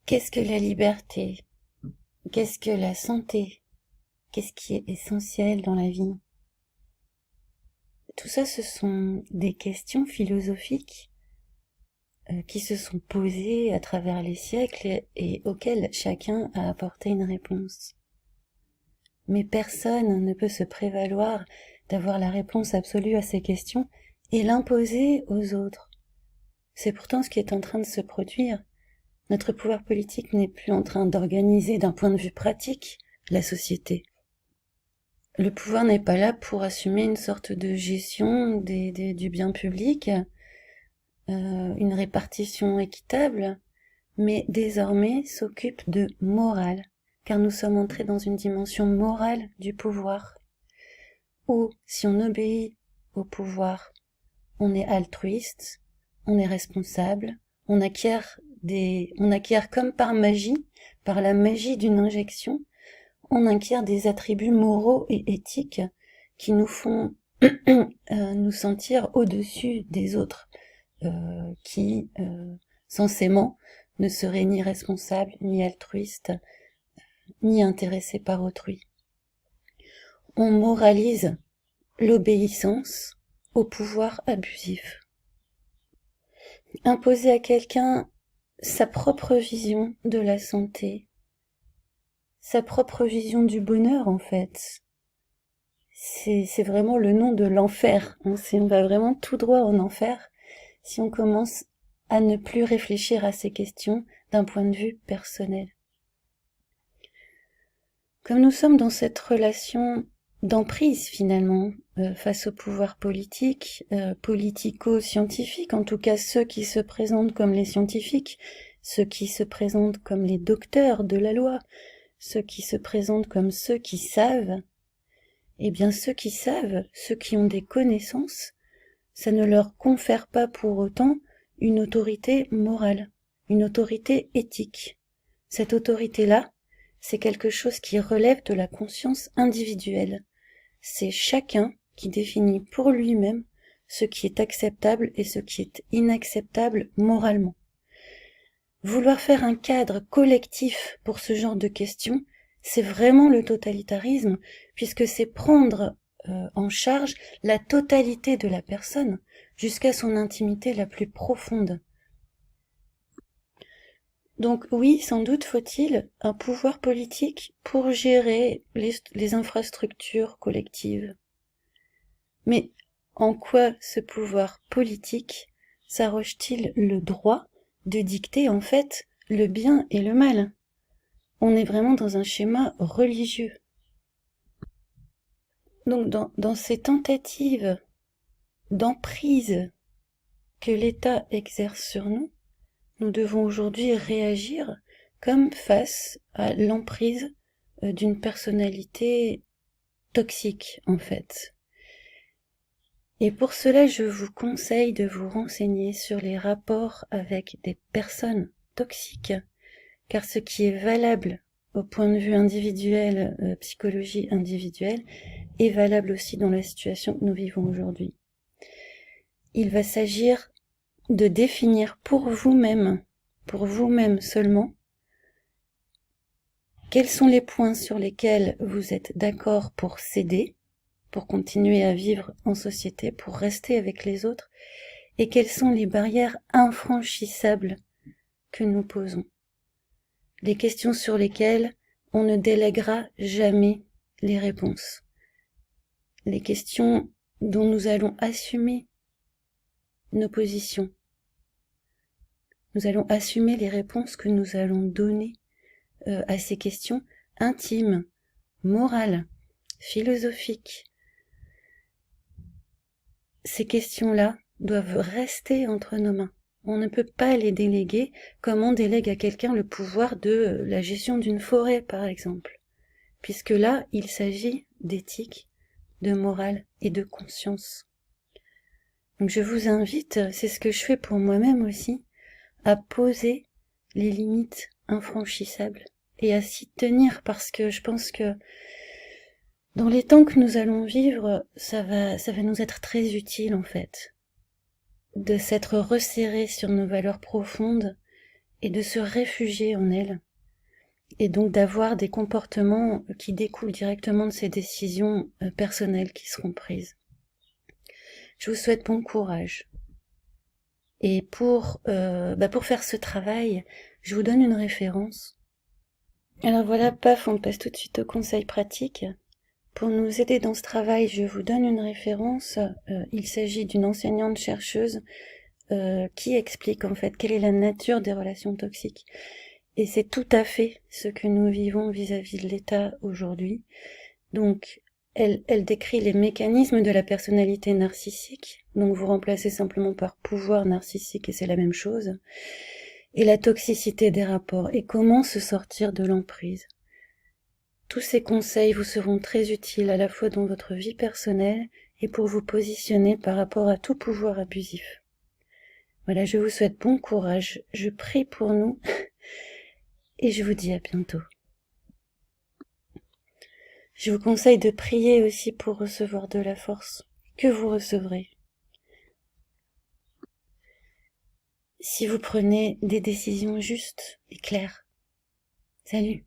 Qu'est-ce que la liberté? Qu'est-ce que la santé? Qu'est-ce qui est essentiel dans la vie? Tout ça, ce sont des questions philosophiques qui se sont posées à travers les siècles et auxquelles chacun a apporté une réponse. Mais personne ne peut se prévaloir d'avoir la réponse absolue à ces questions et l'imposer aux autres. C'est pourtant ce qui est en train de se produire. Notre pouvoir politique n'est plus en train d'organiser d'un point de vue pratique la société. Le pouvoir n'est pas là pour assumer une sorte de gestion du bien public, une répartition équitable, mais désormais s'occupe de morale, car nous sommes entrés dans une dimension morale du pouvoir, où si on obéit au pouvoir, on est altruiste, on est responsable, on acquiert comme par magie, par la magie d'une injection, on acquiert des attributs moraux et éthiques qui nous font nous sentir au-dessus des autres, qui, censément, ne seraient ni responsables, ni altruistes, ni intéressés par autrui. On moralise l'obéissance au pouvoir abusif. Imposer à quelqu'un sa propre vision de la santé, sa propre vision du bonheur, en fait, c'est vraiment le nom de l'enfer. On va vraiment tout droit en enfer si on commence à ne plus réfléchir à ces questions d'un point de vue personnel. Comme nous sommes dans cette relation d'emprise finalement face au pouvoir politique, politico-scientifique, en tout cas ceux qui se présentent comme les scientifiques, ceux qui se présentent comme les docteurs de la loi, ceux qui se présentent comme ceux qui savent, eh bien ceux qui savent, ceux qui ont des connaissances, ça ne leur confère pas pour autant une autorité morale, une autorité éthique. Cette autorité-là, c'est quelque chose qui relève de la conscience individuelle. C'est chacun qui définit pour lui-même ce qui est acceptable et ce qui est inacceptable moralement. Vouloir faire un cadre collectif pour ce genre de questions, c'est vraiment le totalitarisme, puisque c'est prendre en charge la totalité de la personne, jusqu'à son intimité la plus profonde. Donc oui, sans doute faut-il un pouvoir politique pour gérer les infrastructures collectives. Mais en quoi ce pouvoir politique s'arroge-t-il le droit de dicter en fait le bien et le mal? On est vraiment dans un schéma religieux. Donc dans ces tentatives d'emprise que l'État exerce sur nous, nous devons aujourd'hui réagir comme face à l'emprise d'une personnalité toxique, en fait. Et pour cela, je vous conseille de vous renseigner sur les rapports avec des personnes toxiques, car ce qui est valable au point de vue individuel, psychologie individuelle, est valable aussi dans la situation que nous vivons aujourd'hui. Il va s'agir de définir pour vous-même seulement, quels sont les points sur lesquels vous êtes d'accord pour céder, pour continuer à vivre en société, pour rester avec les autres, et quelles sont les barrières infranchissables que nous posons. Les questions sur lesquelles on ne délèguera jamais les réponses. Les questions dont nous allons assumer nos positions. Nous allons assumer les réponses que nous allons donner à ces questions intimes, morales, philosophiques. Ces questions-là doivent rester entre nos mains. On ne peut pas les déléguer comme on délègue à quelqu'un le pouvoir de la gestion d'une forêt, par exemple. Puisque là, il s'agit d'éthique, de morale et de conscience. Donc je vous invite, c'est ce que je fais pour moi-même aussi, à poser les limites infranchissables et à s'y tenir, parce que je pense que dans les temps que nous allons vivre, ça va nous être très utile en fait, de s'être resserré sur nos valeurs profondes et de se réfugier en elle, et donc d'avoir des comportements qui découlent directement de ces décisions personnelles qui seront prises. Je vous souhaite bon courage. Et pour faire ce travail, je vous donne une référence. Alors voilà, paf, on passe tout de suite au conseil pratique. Pour nous aider dans ce travail, je vous donne une référence. Il s'agit d'une enseignante chercheuse qui explique en fait quelle est la nature des relations toxiques. Et c'est tout à fait ce que nous vivons vis-à-vis de l'État aujourd'hui. Donc, elle décrit les mécanismes de la personnalité narcissique. Donc, vous remplacez simplement par pouvoir narcissique et c'est la même chose. Et la toxicité des rapports et comment se sortir de l'emprise. Tous ces conseils vous seront très utiles à la fois dans votre vie personnelle et pour vous positionner par rapport à tout pouvoir abusif. Voilà, je vous souhaite bon courage, je prie pour nous et je vous dis à bientôt. Je vous conseille de prier aussi pour recevoir de la force que vous recevrez. Si vous prenez des décisions justes et claires. Salut!